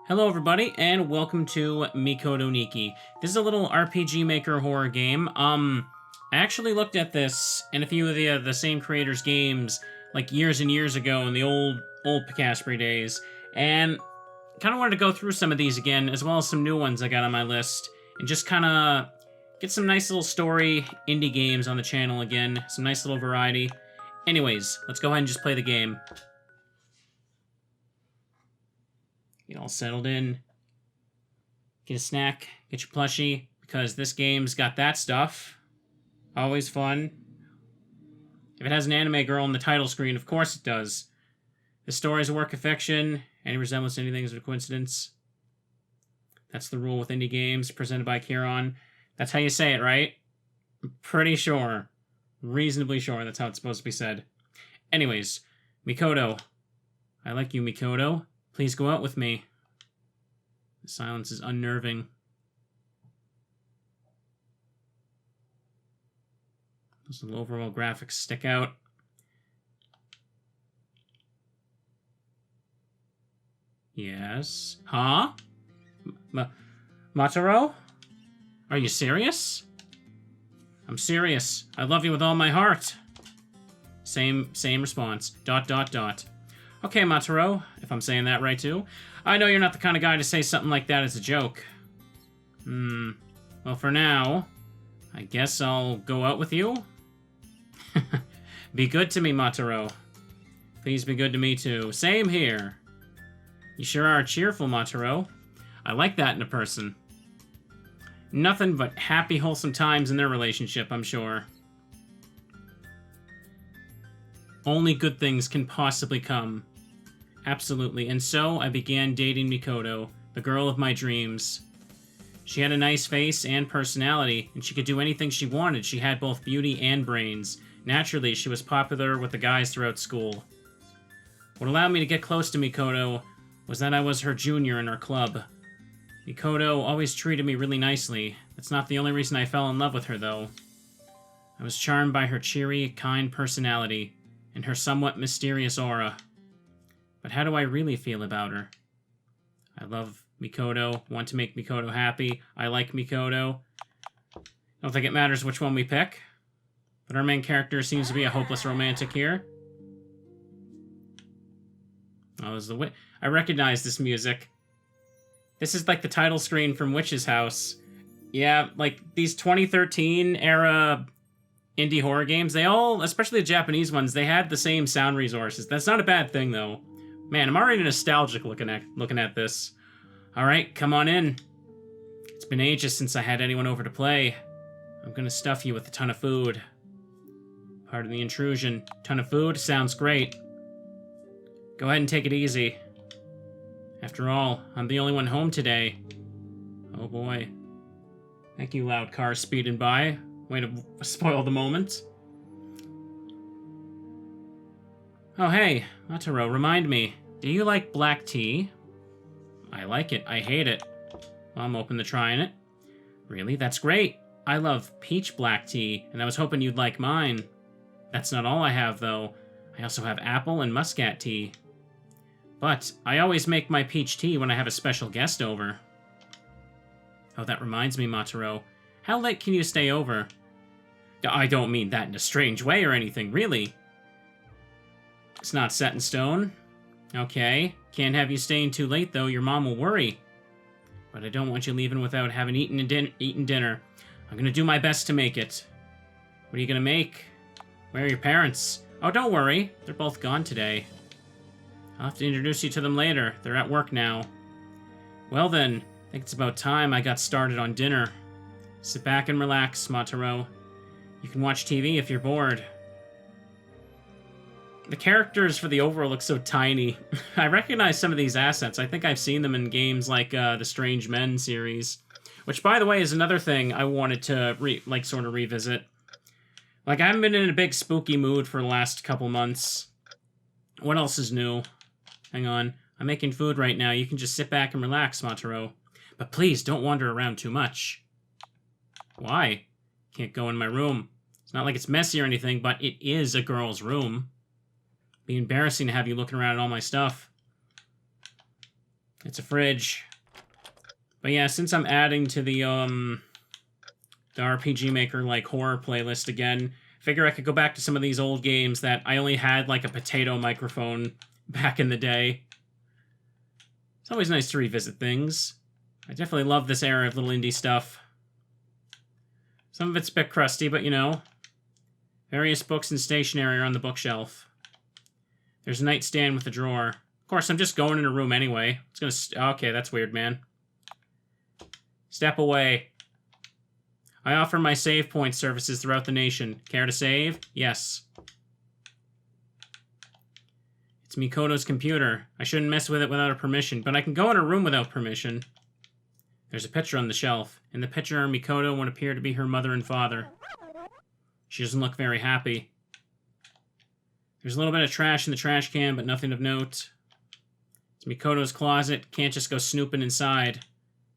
Hello everybody, and welcome to Mikoto Nikki. This is a little RPG Maker horror game. I actually looked at this in a few of the same creators' games, like years and years ago in the old Picasbury days, and kind of wanted to go through some of these again, as well as some new ones I got on my list, and just kind of get some nice little story indie games on the channel again, some nice little variety. Anyways, let's go ahead and just play the game. Get all settled in. Get a snack. Get your plushie. Because this game's got that stuff. Always fun. If it has an anime girl on the title screen, of course it does. The story is a work of fiction. Any resemblance to anything is a coincidence. That's the rule with indie games presented by Kieran. That's how you say it, right? I'm pretty sure. Reasonably sure that's how it's supposed to be said. Anyways, Mikoto. I like you, Mikoto. Please go out with me. The silence is unnerving. Those little overall graphics stick out. Yes. Huh? Mataro? Are you serious? I'm serious. I love you with all my heart. Same response. ... Okay, Mataro, if I'm saying that right too. I know you're not the kind of guy to say something like that as a joke. Well, for now, I guess I'll go out with you? Be good to me, Mataro. Please be good to me too. Same here. You sure are cheerful, Mataro. I like that in a person. Nothing but happy, wholesome times in their relationship, I'm sure. Only good things can possibly come. Absolutely. And so I began dating Mikoto, the girl of my dreams. She had a nice face and personality, and she could do anything she wanted. She had both beauty and brains. Naturally, she was popular with the guys throughout school. What allowed me to get close to Mikoto was that I was her junior in her club. Mikoto always treated me really nicely. That's not the only reason I fell in love with her, though. I was charmed by her cheery, kind personality and her somewhat mysterious aura. But how do I really feel about her? I love Mikoto, want to make Mikoto happy. I like Mikoto. Don't think it matters which one we pick. But our main character seems to be a hopeless romantic here. Oh, this is the I recognize this music. This is like the title screen from Witch's House. Yeah, like these 2013 era indie horror games, they all, especially the Japanese ones, they had the same sound resources. That's not a bad thing, though. Man, I'm already nostalgic looking at this. Alright, come on in. It's been ages since I had anyone over to play. I'm gonna stuff you with a ton of food. Pardon the intrusion. Ton of food? Sounds great. Go ahead and take it easy. After all, I'm the only one home today. Oh boy. Thank you, loud cars speeding by. Way to spoil the moment. Oh hey, Mataro, remind me, do you like black tea? I like it, I hate it. Well, I'm open to trying it. Really? That's great. I love peach black tea, and I was hoping you'd like mine. That's not all I have, though. I also have apple and muscat tea. But I always make my peach tea when I have a special guest over. Oh, that reminds me, Mataro. How late can you stay over? I don't mean that in a strange way or anything, really. It's not set in stone. Okay. Can't have you staying too late, though. Your mom will worry. But I don't want you leaving without having eaten dinner. I'm gonna do my best to make it. What are you gonna make? Where are your parents? Oh, don't worry. They're both gone today. I'll have to introduce you to them later. They're at work now. Well then, I think it's about time I got started on dinner. Sit back and relax, Mataro. You can watch TV if you're bored. The characters for the overall look so tiny. I recognize some of these assets. I think I've seen them in games like the Strange Men series. Which, by the way, is another thing I wanted to, sort of revisit. Like, I haven't been in a big spooky mood for the last couple months. What else is new? Hang on. I'm making food right now. You can just sit back and relax, Mataro. But please, don't wander around too much. Why? Can't go in my room. It's not like it's messy or anything, but it is a girl's room. It'd be embarrassing to have you looking around at all my stuff. It's a fridge. But yeah, since I'm adding to the RPG Maker, like, horror playlist again, figure I could go back to some of these old games that I only had, like, a potato microphone back in the day. It's always nice to revisit things. I definitely love this era of little indie stuff. Some of it's a bit crusty, but you know. Various books and stationery are on the bookshelf. There's a nightstand with a drawer. Of course, I'm just going in a room anyway. It's gonna... okay, that's weird, man. Step away. I offer my save point services throughout the nation. Care to save? Yes. It's Mikoto's computer. I shouldn't mess with it without her permission, but I can go in her room without permission. There's a picture on the shelf. In the picture, Mikoto would appear to be her mother and father. She doesn't look very happy. There's a little bit of trash in the trash can, but nothing of note. It's Mikoto's closet. Can't just go snooping inside.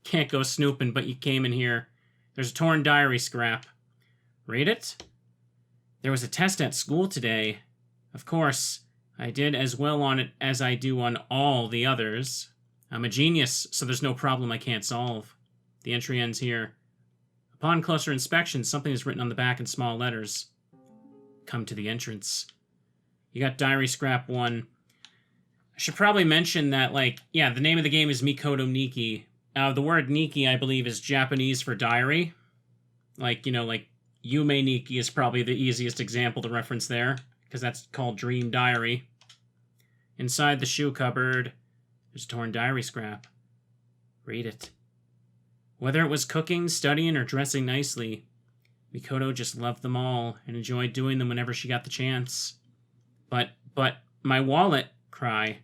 Can't go snooping, but you came in here. There's a torn diary scrap. Read it? There was a test at school today. Of course, I did as well on it as I do on all the others. I'm a genius, so there's no problem I can't solve. The entry ends here. Upon closer inspection, something is written on the back in small letters. Come to the entrance. You got diary scrap 1. I should probably mention that, like, yeah, the name of the game is Mikoto Nikki. The word Nikki, I believe, is Japanese for diary. Like, you know, like, Yume Nikki is probably the easiest example to reference there, because that's called Dream Diary. Inside the shoe cupboard, there's a torn diary scrap. Read it. Whether it was cooking, studying, or dressing nicely, Mikoto just loved them all and enjoyed doing them whenever she got the chance. But, my wallet, cry.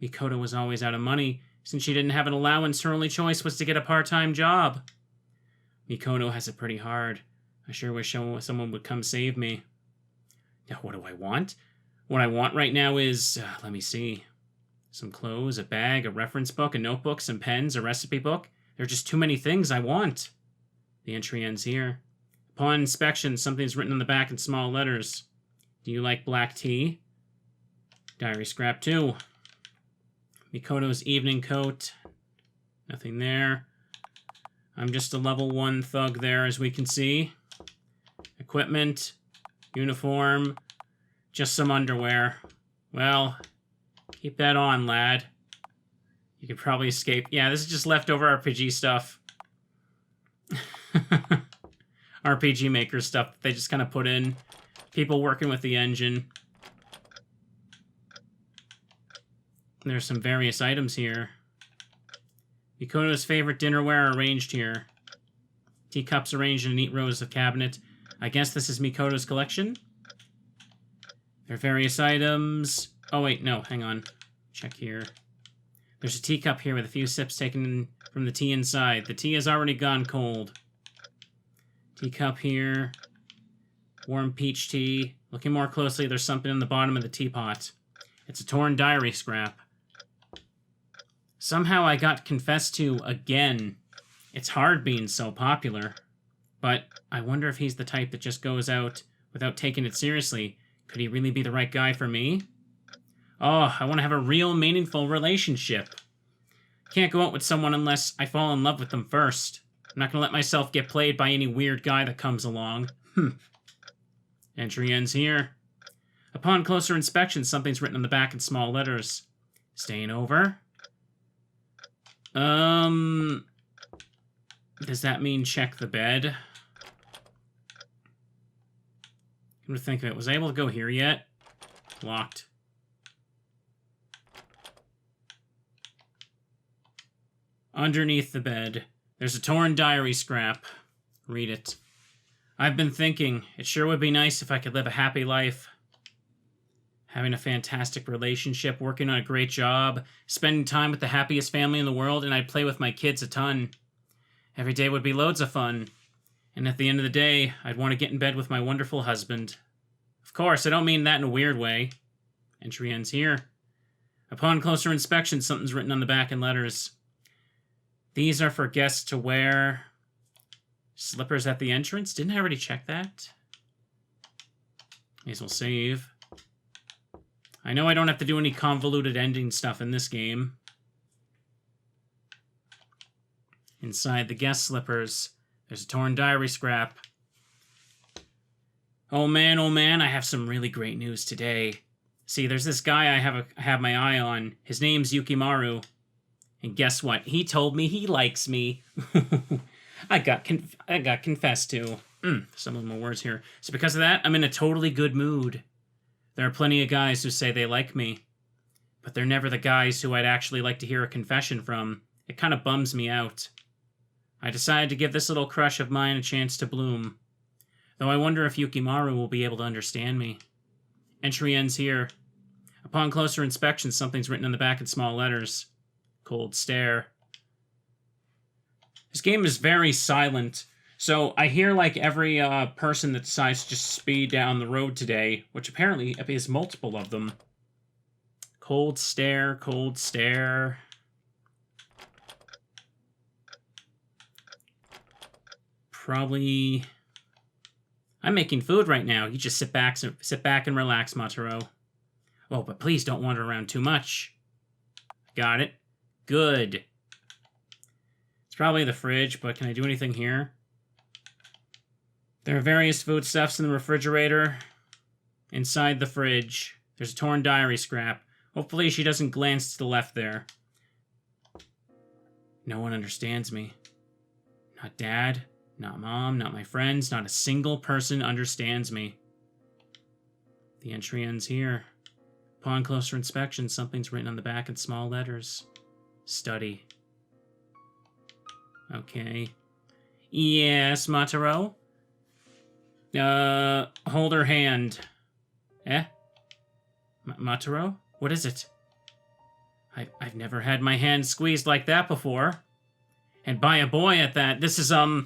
Mikoto was always out of money. Since she didn't have an allowance, her only choice was to get a part-time job. Mikoto has it pretty hard. I sure wish someone would come save me. Now, what do I want? What I want right now is, let me see. Some clothes, a bag, a reference book, a notebook, some pens, a recipe book. There are just too many things I want. The entry ends here. Upon inspection, something's written on the back in small letters. Do you like black tea? Diary scrap 2. Mikoto's evening coat. Nothing there. I'm just a level 1 thug there, as we can see. Equipment. Uniform. Just some underwear. Well, keep that on, lad. You could probably escape. Yeah, this is just leftover RPG stuff. RPG Maker stuff that they just kind of put in. People working with the engine. There's some various items here. Mikoto's favorite dinnerware arranged here. Teacups arranged in neat rows of cabinet. I guess this is Mikoto's collection? There are various items. Oh, wait, no, hang on. Check here. There's a teacup here with a few sips taken from the tea inside. The tea has already gone cold. Teacup here. Warm peach tea. Looking more closely, there's something in the bottom of the teapot. It's a torn diary scrap. Somehow I got confessed to again. It's hard being so popular. But I wonder if he's the type that just goes out without taking it seriously. Could he really be the right guy for me? Oh, I want to have a real, meaningful relationship. Can't go out with someone unless I fall in love with them first. I'm not going to let myself get played by any weird guy that comes along. Entry ends here. Upon closer inspection, something's written on the back in small letters. Staying over? Does that mean check the bed? Come to think of it, was I able to go here yet? Locked. Underneath the bed, there's a torn diary scrap. Read it. I've been thinking, it sure would be nice if I could live a happy life. Having a fantastic relationship, working on a great job, spending time with the happiest family in the world, and I'd play with my kids a ton. Every day would be loads of fun. And at the end of the day, I'd want to get in bed with my wonderful husband. Of course, I don't mean that in a weird way. Entry ends here. Upon closer inspection, something's written on the back in letters. These are for guests to wear. Slippers at the entrance? Didn't I already check that? May as well save. I know I don't have to do any convoluted ending stuff in this game. Inside the guest slippers, there's a torn diary scrap. Oh man, I have some really great news today. See, there's this guy I have my eye on. His name's Yukimaru. And guess what? He told me he likes me. I got confessed to. Some of my words here. So because of that, I'm in a totally good mood. There are plenty of guys who say they like me. But they're never the guys who I'd actually like to hear a confession from. It kind of bums me out. I decided to give this little crush of mine a chance to bloom. Though I wonder if Yukimaru will be able to understand me. Entry ends here. Upon closer inspection, something's written on the back in small letters. Cold stare. This game is very silent. So I hear like every person that decides to just speed down the road today, which apparently is multiple of them. Cold stare, cold stare. Probably... I'm making food right now. You just sit back and relax, Mataro. Oh, but please don't wander around too much. Got it. Good. It's probably the fridge, but can I do anything here? There are various foodstuffs in the refrigerator. Inside the fridge, there's a torn diary scrap. Hopefully she doesn't glance to the left there. No one understands me. Not Dad, not Mom, not my friends, not a single person understands me. The entry ends here. Upon closer inspection, something's written on the back in small letters. Study. Okay. Yes, Mataro? Hold her hand. Eh? Mataro? What is it? I've never had my hand squeezed like that before. And by a boy at that. This is, well,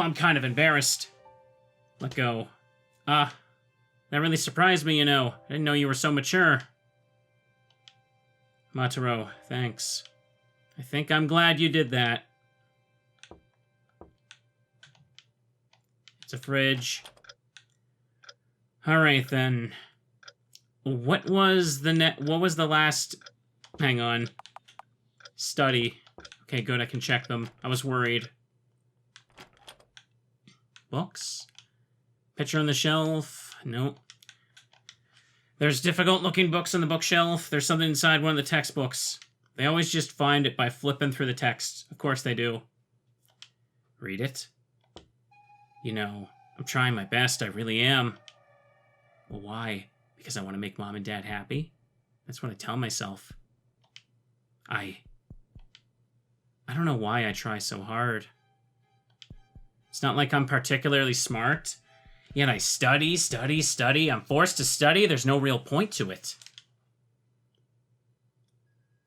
I'm kind of embarrassed. Let go. That really surprised me, you know. I didn't know you were so mature. Mataro, thanks. I think I'm glad you did that. It's a fridge. Alright, then. What was the last... Hang on. Study. Okay, good, I can check them. I was worried. Books? Picture on the shelf? Nope. There's difficult-looking books on the bookshelf. There's something inside one of the textbooks. They always just find it by flipping through the text. Of course they do. Read it? You know, I'm trying my best, I really am. Well, why? Because I want to make Mom and Dad happy? That's what I tell myself. I don't know why I try so hard. It's not like I'm particularly smart. Yet I study. I'm forced to study. There's no real point to it.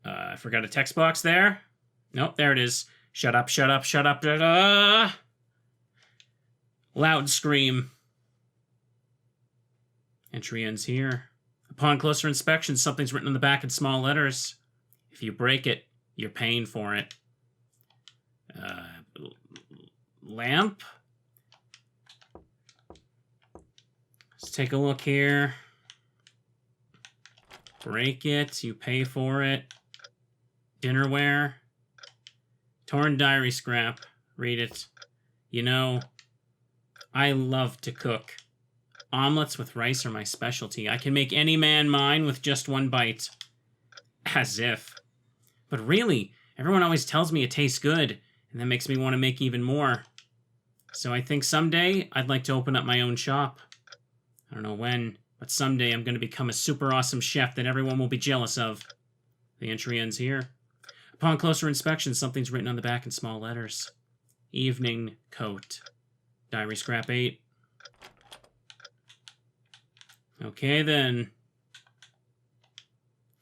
I forgot a text box there. Nope, there it is. Shut up. Loud scream. Entry ends here. Upon closer inspection, something's written on the back in small letters. If you break it, you're paying for it. Lamp? Let's take a look here. Break it, you pay for it. Dinnerware. Torn diary scrap. Read it. You know, I love to cook. Omelets with rice are my specialty. I can make any man mine with just one bite. As if. But really, everyone always tells me it tastes good, and that makes me want to make even more. So I think someday I'd like to open up my own shop. I don't know when, but someday I'm going to become a super awesome chef that everyone will be jealous of. The entry ends here. Upon closer inspection, something's written on the back in small letters. Evening coat. Diary scrap 8. Okay, then.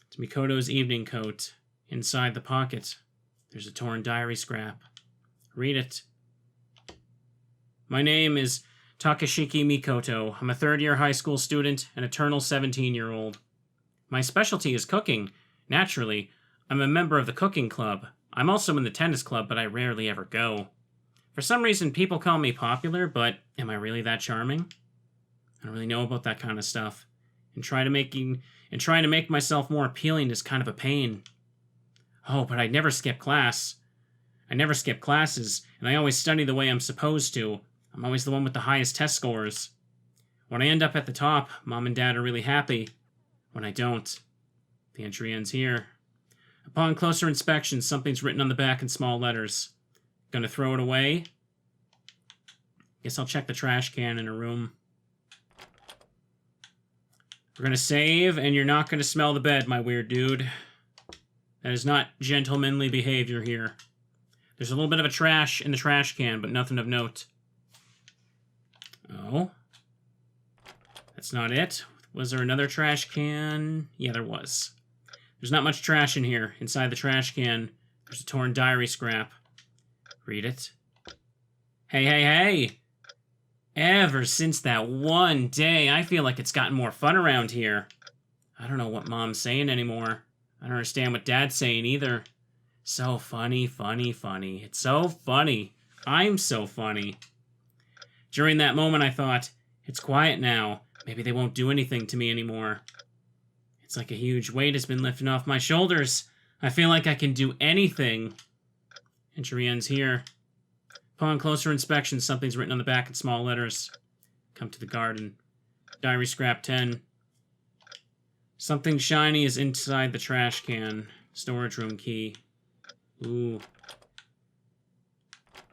It's Mikoto's evening coat. Inside the pocket, there's a torn diary scrap. Read it. My name is Takashiki Mikoto. I'm a third-year high school student, an eternal 17-year-old. My specialty is cooking. Naturally, I'm a member of the cooking club. I'm also in the tennis club, but I rarely ever go. For some reason, people call me popular, but am I really that charming? I don't really know about that kind of stuff. And trying to make myself more appealing is kind of a pain. Oh, but I'd never skip class. I never skip classes, and I always study the way I'm supposed to. I'm always the one with the highest test scores. When I end up at the top, Mom and Dad are really happy. When I don't, the entry ends here. Upon closer inspection, something's written on the back in small letters. Gonna throw it away? Guess I'll check the trash can in a room. We're gonna save, and you're not gonna smell the bed, my weird dude. That is not gentlemanly behavior here. There's a little bit of a trash in the trash can, but nothing of note. Oh. That's not it. Was there another trash can? Yeah, there was. There's not much trash in here. Inside the trash can, there's a torn diary scrap. Read it. Hey, hey, hey! Ever since that one day, I feel like it's gotten more fun around here. I don't know what Mom's saying anymore. I don't understand what Dad's saying either. So funny, funny, funny. It's so funny. I'm so funny. During that moment, I thought, it's quiet now. Maybe they won't do anything to me anymore. It's like a huge weight has been lifted off my shoulders. I feel like I can do anything. Entry ends here. Upon closer inspection, something's written on the back in small letters. Come to the garden. Diary scrap 10. Something shiny is inside the trash can. Storage room key. Ooh.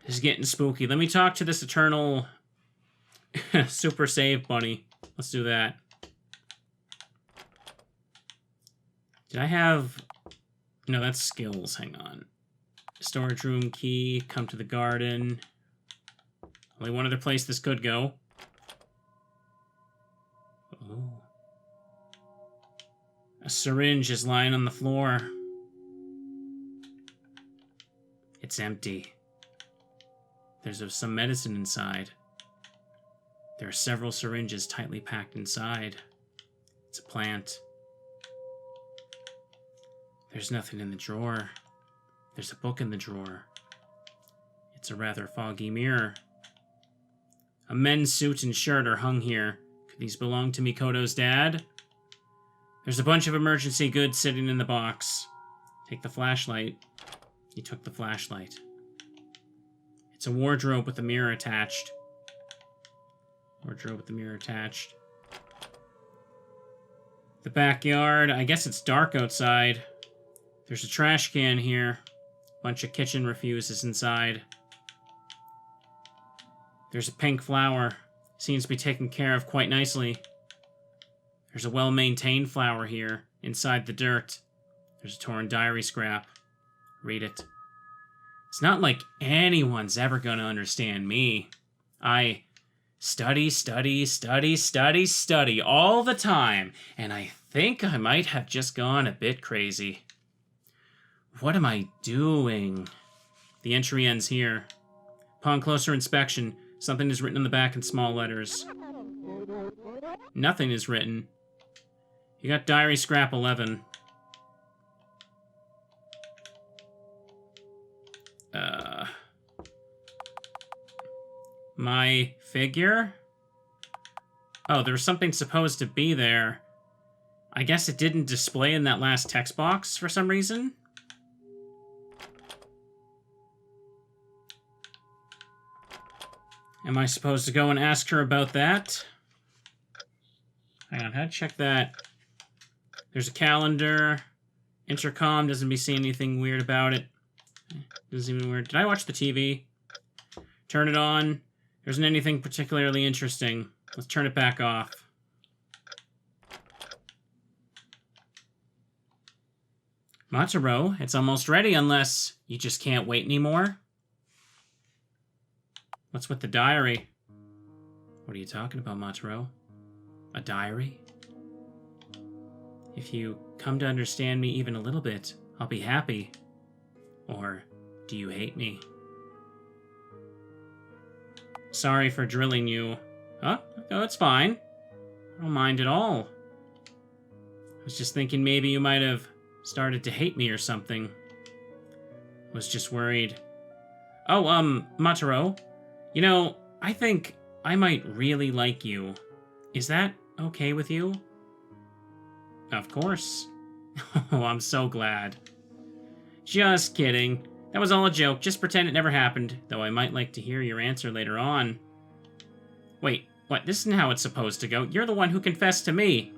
This is getting spooky. Let me talk to this eternal super save bunny. Let's do that. Did I have... No, that's skills. Hang on. Storage room key. Come to the garden. Only one other place this could go. Oh. A syringe is lying on the floor. It's empty. There's some medicine inside. There are several syringes tightly packed inside. It's a plant. There's nothing in the drawer. There's a book in the drawer. It's a rather foggy mirror. A men's suit and shirt are hung here. Could these belong to Mikoto's dad? There's a bunch of emergency goods sitting in the box. Take the flashlight. He took the flashlight. It's a wardrobe with a mirror attached. Wardrobe with the mirror attached. The backyard. I guess it's dark outside. There's a trash can here. Bunch of kitchen refuse is inside. There's a pink flower. Seems to be taken care of quite nicely. There's a well-maintained flower here, inside the dirt. There's a torn diary scrap. Read it. It's not like anyone's ever gonna understand me. I study, study, study, study, study all the time, and I think I might have just gone a bit crazy. What am I doing? The entry ends here. Upon closer inspection, something is written on the back in small letters. Nothing is written. You got diary scrap 11. My figure? Oh, there was something supposed to be there. I guess it didn't display in that last text box for some reason. Am I supposed to go and ask her about that? Hang on, how'd check that? There's a calendar. Intercom doesn't be seeing anything weird about it. Doesn't even weird. Did I watch the TV? Turn it on. There isn't anything particularly interesting. Let's turn it back off. Matsuro, it's almost ready unless you just can't wait anymore. What's with the diary? What are you talking about, Matsuro? A diary? If you come to understand me even a little bit, I'll be happy. Or do you hate me? Sorry for drilling you. Huh? No, it's fine. I don't mind at all. I was just thinking maybe you might have started to hate me or something. Was just worried. Oh, Matsuro. You know, I think I might really like you. Is that okay with you? Of course. Oh, I'm so glad. Just kidding. That was all a joke. Just pretend it never happened. Though I might like to hear your answer later on. Wait, what? This isn't how it's supposed to go. You're the one who confessed to me.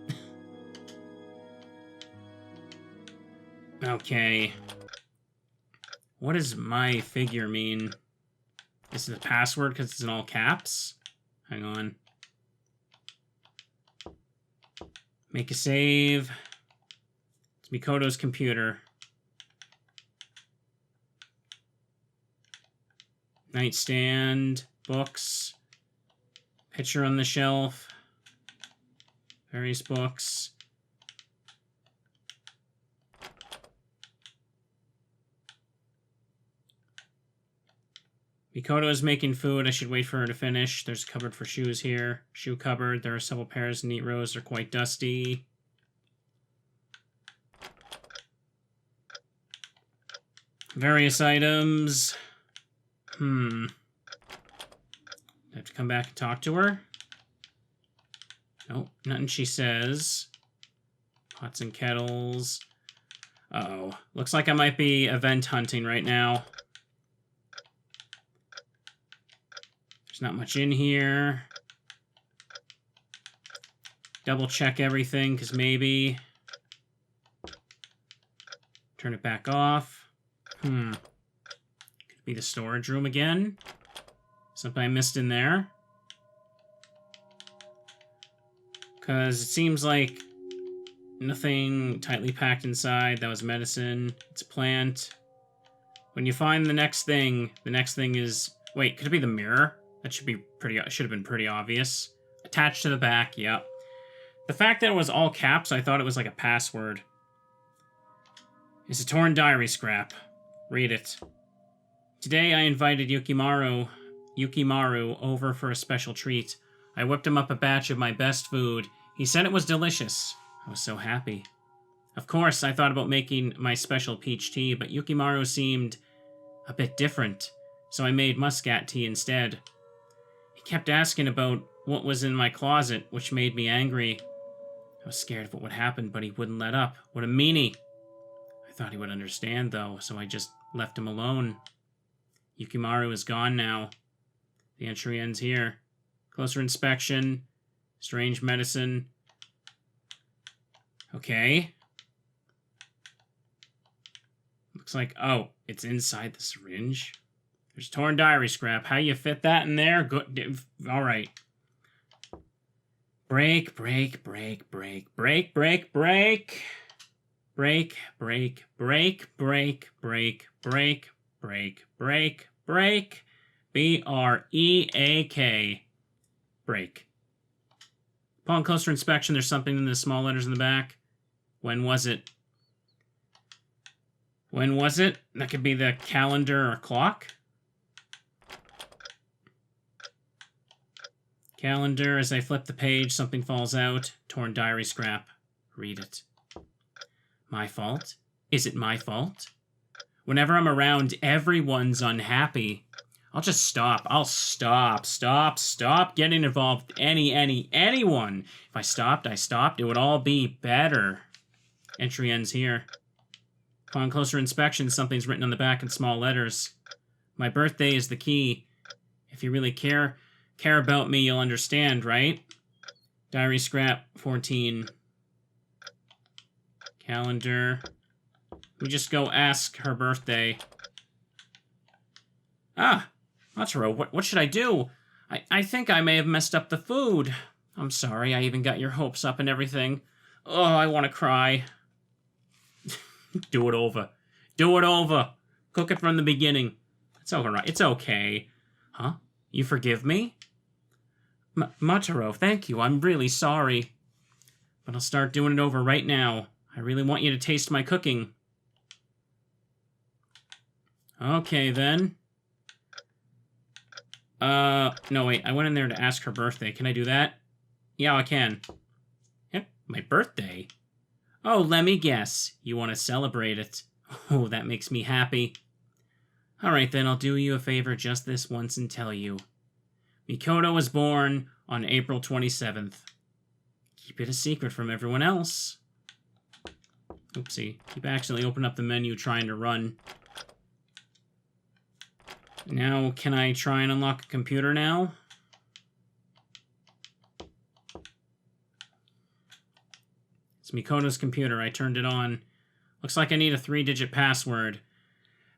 Okay. What does my figure mean? This is the password because it's in all caps? Hang on. Make a save. It's Mikoto's computer. Nightstand. Books. Picture on the shelf. Various books. Mikoto is making food. I should wait for her to finish. There's a cupboard for shoes here. Shoe cupboard. There are several pairs in neat rows. They're quite dusty. Various items. I have to come back and talk to her? Nope, nothing she says. Pots and kettles. Uh-oh. Looks like I might be event hunting right now. There's not much in here. Double check everything, because maybe... Turn it back off. Could be the storage room again. Something I missed in there. Because it seems like nothing tightly packed inside. That was medicine. It's a plant. When you find the next thing is... Wait, could it be the mirror? That should have been pretty obvious. Attached to the back, yep. The fact that it was all caps, I thought it was like a password. It's a torn diary scrap. Read it. Today I invited Yukimaru over for a special treat. I whipped him up a batch of my best food. He said it was delicious. I was so happy. Of course, I thought about making my special peach tea, but Yukimaru seemed a bit different, so I made muscat tea instead. He kept asking about what was in my closet, which made me angry. I was scared of what would happen, but he wouldn't let up. What a meanie. I thought he would understand, though, so I just left him alone. Yukimaru is gone now. The entry ends here. Closer inspection. Strange medicine. Okay. Looks like... Oh, it's inside the syringe. There's torn diary scrap. How you fit that in there? Good. All right. Break, break, break, break, break, break, break. Break, break, break, break, break, break, break, break, break. B-R-E-A-K. Break. Upon closer inspection, there's something in the small letters in the back. When was it? When was it? That could be the calendar or clock. Calendar. As I flip the page, something falls out. Torn diary scrap. Read it. My fault? Is it my fault? Whenever I'm around, everyone's unhappy. I'll just stop. I'll stop getting involved with anyone. If I stopped, it would all be better. Entry ends here. Upon closer inspection, something's written on the back in small letters. My birthday is the key. If you really care about me, you'll understand, right? Diary scrap 14. Calendar. We just go ask her birthday. Ah, Matsuro, what should I do? I think I may have messed up the food. I'm sorry, I even got your hopes up and everything. Oh, I want to cry. Do it over. Do it over. Cook it from the beginning. It's alright. It's okay. Huh? You forgive me? Matsuro, thank you. I'm really sorry. But I'll start doing it over right now. I really want you to taste my cooking. Okay, then. No, wait. I went in there to ask her birthday. Can I do that? Yeah, I can. Yep, my birthday? Oh, let me guess. You want to celebrate it. Oh, that makes me happy. Alright, then I'll do you a favor just this once and tell you. Mikoto was born on April 27th. Keep it a secret from everyone else. Oopsie. Keep accidentally opening up the menu trying to run. Now, can I try and unlock a computer now? It's Mikoto's computer. I turned it on. Looks like I need a 3-digit password.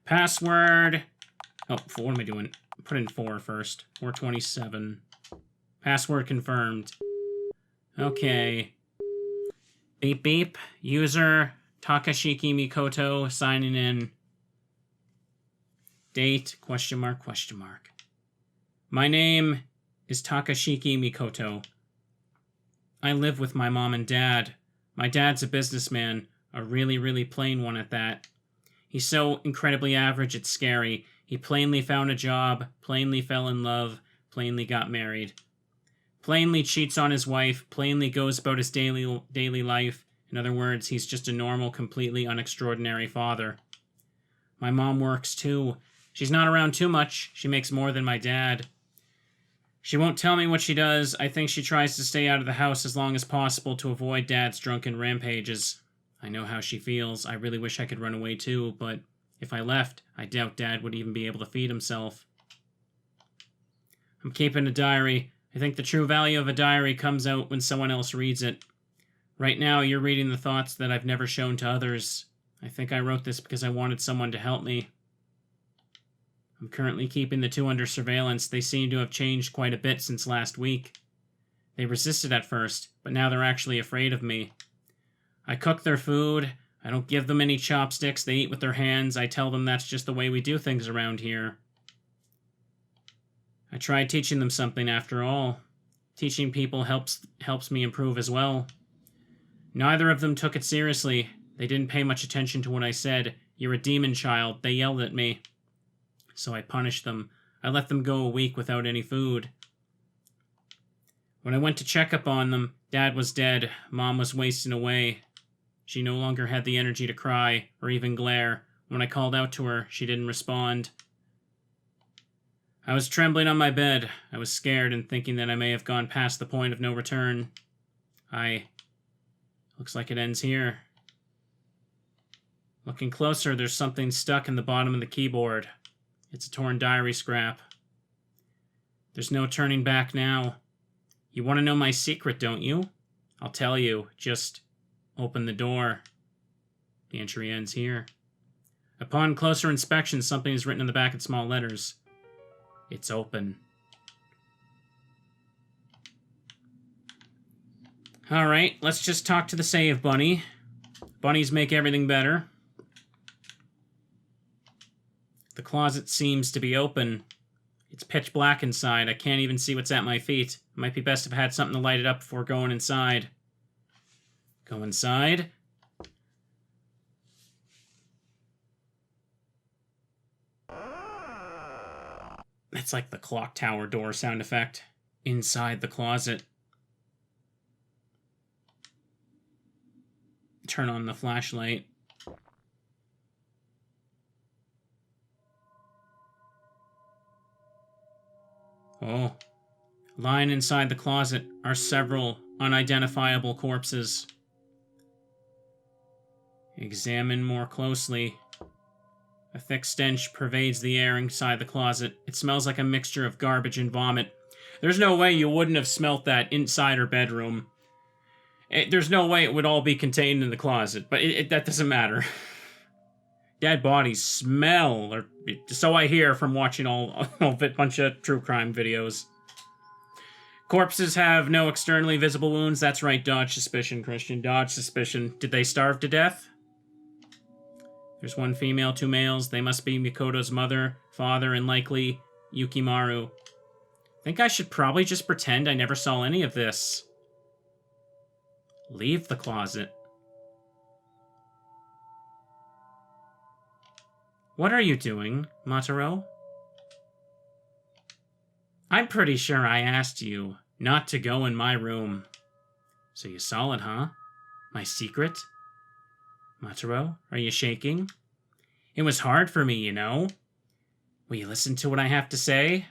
Password... Oh, what am I doing? Put in 4 first. 427. Password confirmed. Okay. Beep beep. User Takashiki Mikoto signing in. Date, question mark, question mark. My name is Takashiki Mikoto. I live with my mom and dad. My dad's a businessman, a really, really plain one at that. He's so incredibly average, it's scary. He plainly found a job, plainly fell in love, plainly got married. Plainly cheats on his wife, plainly goes about his daily life. In other words, he's just a normal, completely unextraordinary father. My mom works too. She's not around too much. She makes more than my dad. She won't tell me what she does. I think she tries to stay out of the house as long as possible to avoid Dad's drunken rampages. I know how she feels. I really wish I could run away too, but if I left, I doubt Dad would even be able to feed himself. I'm keeping a diary. I think the true value of a diary comes out when someone else reads it. Right now, you're reading the thoughts that I've never shown to others. I think I wrote this because I wanted someone to help me. I'm currently keeping the 2 under surveillance. They seem to have changed quite a bit since last week. They resisted at first, but now they're actually afraid of me. I cook their food. I don't give them any chopsticks. They eat with their hands. I tell them that's just the way we do things around here. I tried teaching them something after all. Teaching people helps me improve as well. Neither of them took it seriously. They didn't pay much attention to what I said. You're a demon child. They yelled at me. So I punished them. I let them go a week without any food. When I went to check up on them, Dad was dead. Mom was wasting away. She no longer had the energy to cry or even glare. When I called out to her, she didn't respond. I was trembling on my bed. I was scared and thinking that I may have gone past the point of no return. Looks like it ends here. Looking closer, there's something stuck in the bottom of the keyboard. It's a torn diary scrap. There's no turning back now. You want to know my secret, don't you? I'll tell you. Just open the door. The entry ends here. Upon closer inspection, something is written in the back in small letters. It's open. Alright, let's just talk to the save bunny. Bunnies make everything better. The closet seems to be open. It's pitch black inside. I can't even see what's at my feet. It might be best if I had something to light it up before going inside. Go inside. It's like the clock tower door sound effect. Inside the closet. Turn on the flashlight. Oh. Lying inside the closet are several unidentifiable corpses. Examine more closely. A thick stench pervades the air inside the closet. It smells like a mixture of garbage and vomit. There's no way you wouldn't have smelt that inside her bedroom. There's no way it would all be contained in the closet, but that doesn't matter. Dead bodies smell, or so I hear from watching a bunch of true crime videos. Corpses have no externally visible wounds. That's right, dodge suspicion, Christian. Dodge suspicion. Did they starve to death? There's 1 female, 2 males. They must be Mikoto's mother, father, and likely Yukimaru. I think I should probably just pretend I never saw any of this. Leave the closet. What are you doing, Mataro? I'm pretty sure I asked you not to go in my room. So you saw it, huh? My secret? Mataro, are you shaking? It was hard for me, you know. Will you listen to what I have to say?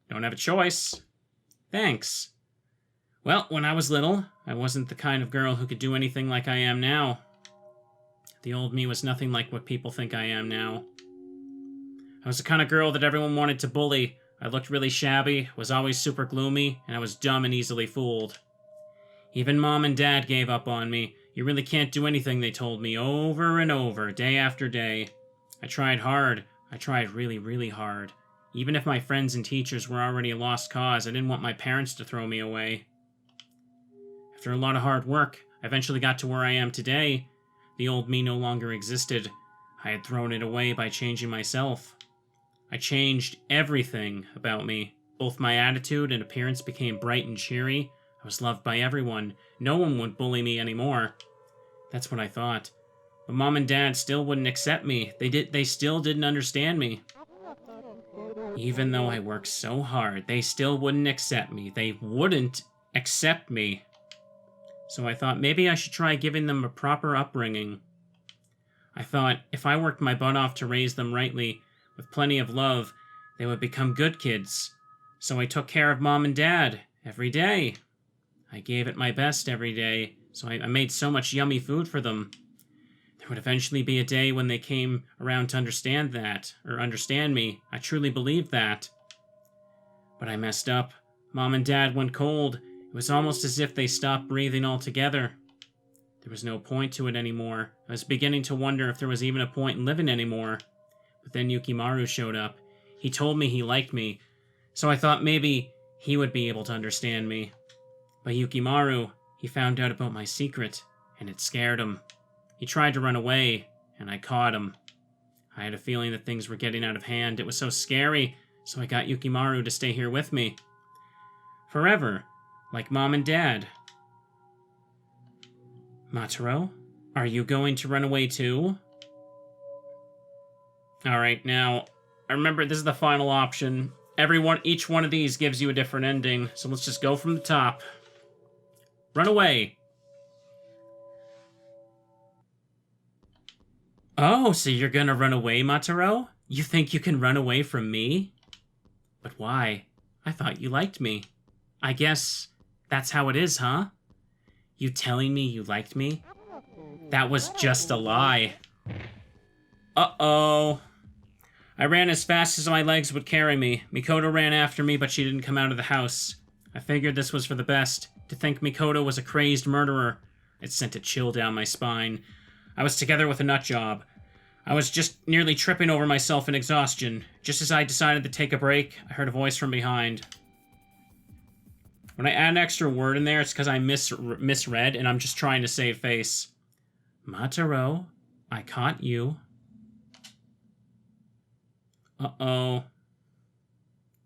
Don't have a choice. Thanks. Well, when I was little, I wasn't the kind of girl who could do anything like I am now. The old me was nothing like what people think I am now. I was the kind of girl that everyone wanted to bully. I looked really shabby, was always super gloomy, and I was dumb and easily fooled. Even Mom and Dad gave up on me. You really can't do anything, they told me over and over, day after day. I tried hard. I tried really, really hard. Even if my friends and teachers were already a lost cause, I didn't want my parents to throw me away. After a lot of hard work, I eventually got to where I am today. The old me no longer existed. I had thrown it away by changing myself. I changed everything about me. Both my attitude and appearance became bright and cheery. I was loved by everyone. No one would bully me anymore. That's what I thought. But Mom and Dad still wouldn't accept me. They still didn't understand me. Even though I worked so hard, they still wouldn't accept me. They wouldn't accept me. So I thought maybe I should try giving them a proper upbringing. I thought if I worked my butt off to raise them rightly, with plenty of love, they would become good kids. So I took care of Mom and Dad every day. I gave it my best every day, so I made so much yummy food for them. There would eventually be a day when they came around to understand that, or understand me. I truly believed that. But I messed up. Mom and Dad went cold. It was almost as if they stopped breathing altogether. There was no point to it anymore. I was beginning to wonder if there was even a point in living anymore. But then Yukimaru showed up. He told me he liked me, so I thought maybe he would be able to understand me. But Yukimaru, he found out about my secret, and it scared him. He tried to run away, and I caught him. I had a feeling that things were getting out of hand. It was so scary, so I got Yukimaru to stay here with me. Forever, like Mom and Dad. Mataro, are you going to run away too? Alright, now, remember this is the final option. Each one of these gives you a different ending, so let's just go from the top. Run away. Oh, so you're gonna run away, Mataro? You think you can run away from me? But why? I thought you liked me. I guess that's how it is, huh? You telling me you liked me? That was just a lie. Uh-oh. I ran as fast as my legs would carry me. Mikoto ran after me, but she didn't come out of the house. I figured this was for the best. To think Mikoto was a crazed murderer, it sent a chill down my spine. I was together with a nut job. I was just nearly tripping over myself in exhaustion. Just as I decided to take a break, I heard a voice from behind. When I add an extra word in there, it's because I misread, and I'm just trying to save face. Mataro, I caught you. Uh-oh.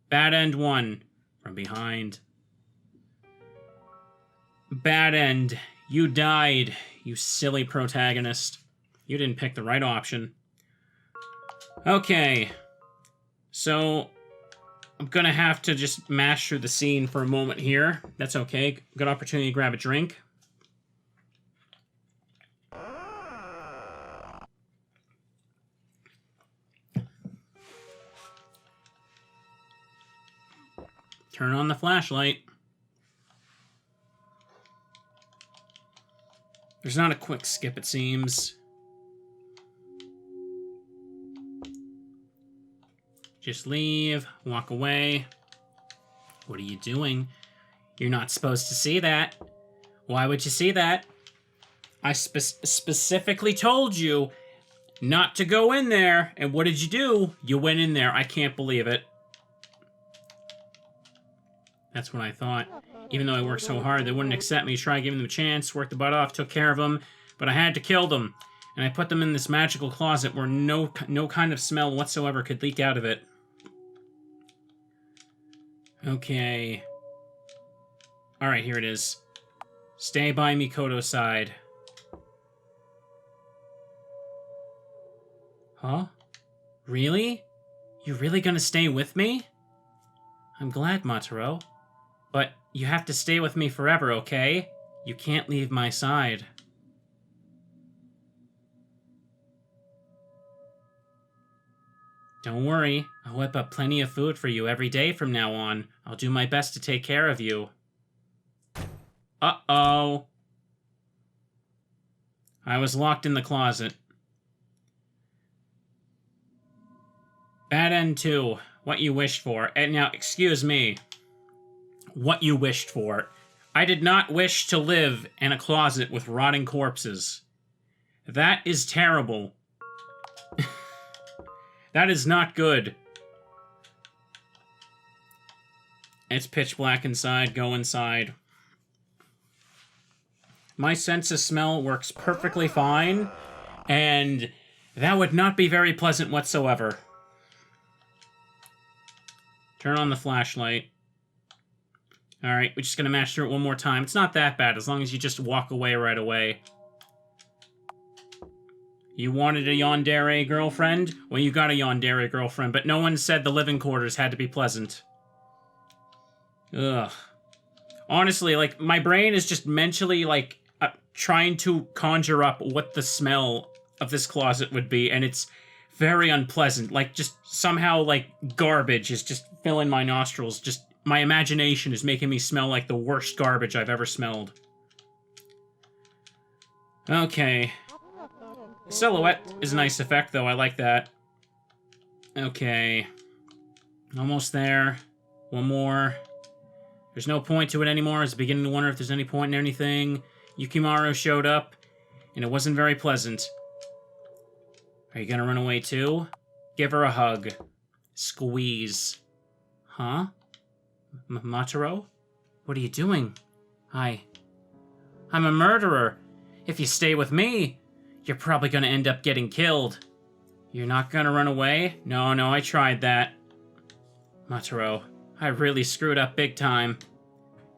Bad end 1. From behind. Bad end. You died, you silly protagonist. You didn't pick the right option. Okay. So, I'm gonna have to just mash through the scene for a moment here. That's okay. Good opportunity to grab a drink. Turn on the flashlight. There's not a quick skip, it seems. Just leave, walk away. What are you doing? You're not supposed to see that. Why would you see that? I specifically told you not to go in there. And what did you do? You went in there. I can't believe it. That's what I thought. Even though I worked so hard, they wouldn't accept me. Tried giving them a chance, worked the butt off, took care of them. But I had to kill them. And I put them in this magical closet where no kind of smell whatsoever could leak out of it. Okay. Alright, here it is. Stay by Mikoto's side. Huh? Really? You really gonna stay with me? I'm glad, Mataro. But you have to stay with me forever, okay? You can't leave my side. Don't worry, I'll whip up plenty of food for you every day from now on. I'll do my best to take care of you. Uh-oh. I was locked in the closet. Bad end 2. What you wished for. And now, excuse me. What you wished for. I did not wish to live in a closet with rotting corpses. That is terrible. That is not good. It's pitch black inside. Go inside. My sense of smell works perfectly fine, and that would not be very pleasant whatsoever. Turn on the flashlight. Alright, we're just gonna mash through it one more time. It's not that bad, as long as you just walk away right away. You wanted a yandere girlfriend? Well, you got a yandere girlfriend, but no one said the living quarters had to be pleasant. Ugh. Honestly, like, my brain is just mentally, like, trying to conjure up what the smell of this closet would be, and it's very unpleasant. Like, just somehow, like, garbage is just filling my nostrils. Just, my imagination is making me smell like the worst garbage I've ever smelled. Okay. Silhouette is a nice effect, though. I like that. Okay. Almost there. One more. There's no point to it anymore. I was beginning to wonder if there's any point in anything. Yukimaru showed up, and it wasn't very pleasant. Are you gonna run away too? Give her a hug. Squeeze. Huh? Mataro? What are you doing? I'm a murderer. If you stay with me, you're probably gonna end up getting killed. You're not gonna run away? No, I tried that. Mataro, I really screwed up big time.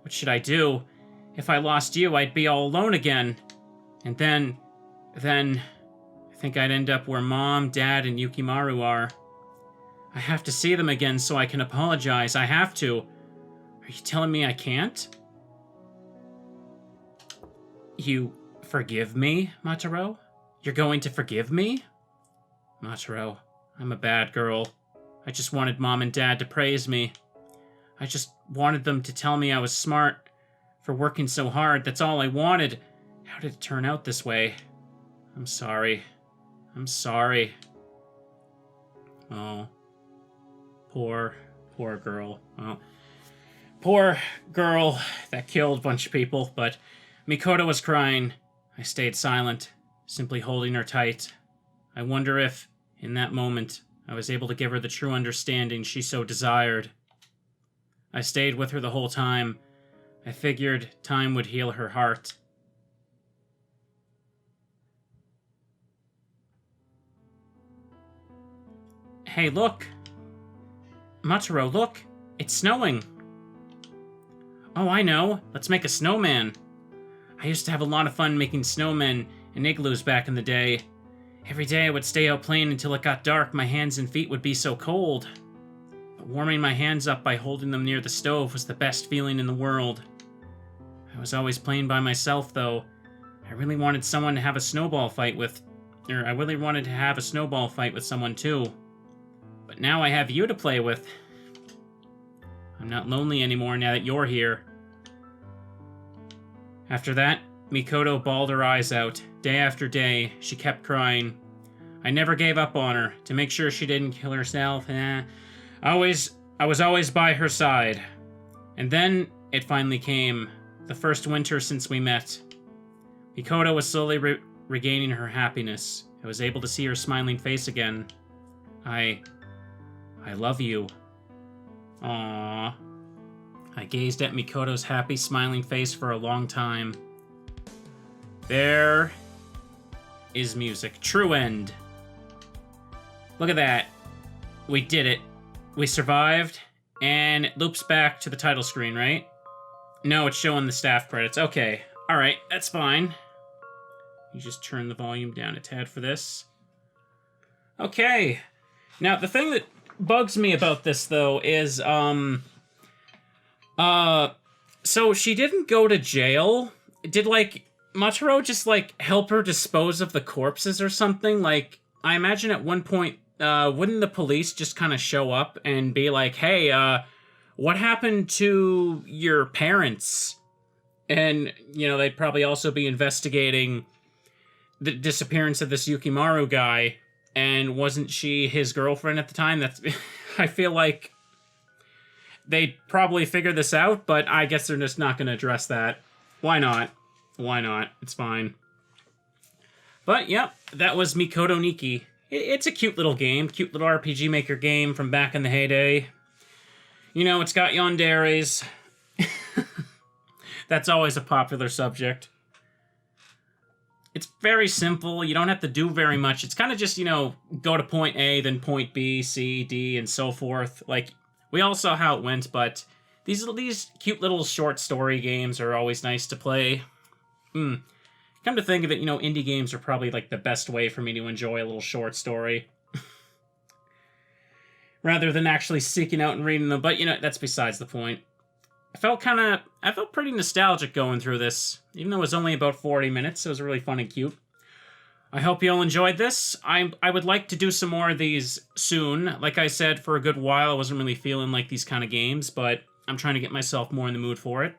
What should I do? If I lost you, I'd be all alone again. And then, I think I'd end up where Mom, Dad, and Yukimaru are. I have to see them again so I can apologize. I have to. Are you telling me I can't? You forgive me, Mataro? You're going to forgive me? Mataro, I'm a bad girl. I just wanted Mom and Dad to praise me. I just wanted them to tell me I was smart for working so hard. That's all I wanted. How did it turn out this way? I'm sorry. I'm sorry. Oh. Poor girl. Oh. Poor girl that killed a bunch of people, but Mikoto was crying. I stayed silent, simply holding her tight. I wonder if, in that moment, I was able to give her the true understanding she so desired. I stayed with her the whole time. I figured time would heal her heart. Hey, look! Mataro, look! It's snowing! Oh, I know! Let's make a snowman! I used to have a lot of fun making snowmen and igloos back in the day. Every day I would stay out playing until it got dark. My hands and feet would be so cold. But warming my hands up by holding them near the stove was the best feeling in the world. I was always playing by myself, though. I really wanted someone to have a snowball fight with. I really wanted to have a snowball fight with someone, too. But now I have you to play with. I'm not lonely anymore now that you're here. After that, Mikoto bawled her eyes out. Day after day, she kept crying. I never gave up on her, to make sure she didn't kill herself. I was always by her side. And then, it finally came. The first winter since we met. Mikoto was slowly regaining her happiness. I was able to see her smiling face again. I love you. Aww. I gazed at Mikoto's happy, smiling face for a long time. There is music. True end. Look at that. We did it. We survived, and it loops back to the title screen, right? No, it's showing the staff credits. Okay. Alright, that's fine. You just turn the volume down a tad for this. Okay. Now, the thing that bugs me about this, though, is, so she didn't go to jail? Did, like, Mataro just, like, help her dispose of the corpses or something? Like, I imagine at one point, wouldn't the police just kind of show up and be like, hey, what happened to your parents? And, you know, they'd probably also be investigating the disappearance of this Yukimaru guy. And wasn't she his girlfriend at the time? That's I feel like they'd probably figure this out, but I guess they're just not going to address that. Why not? Why not? It's fine. But, yep, that was Mikoto Nikki. It's a cute little game. Cute little RPG Maker game from back in the heyday. You know, it's got yanderes. That's always a popular subject. It's very simple. You don't have to do very much. It's kind of just, you know, go to point A, then point B, C, D, and so forth. Like, we all saw how it went, but these cute little short story games are always nice to play. Come to think of it, you know, indie games are probably, like, the best way for me to enjoy a little short story. Rather than actually seeking out and reading them, but, you know, that's besides the point. I felt pretty nostalgic going through this. Even though it was only about 40 minutes, it was really fun and cute. I hope you all enjoyed this. I would like to do some more of these soon. Like I said, for a good while, I wasn't really feeling like these kind of games, but I'm trying to get myself more in the mood for it.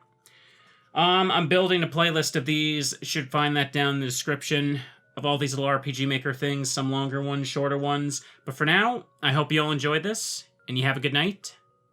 I'm building a playlist of these. Should find that down in the description of all these little RPG Maker things, some longer ones, shorter ones. But for now, I hope you all enjoyed this, and you have a good night.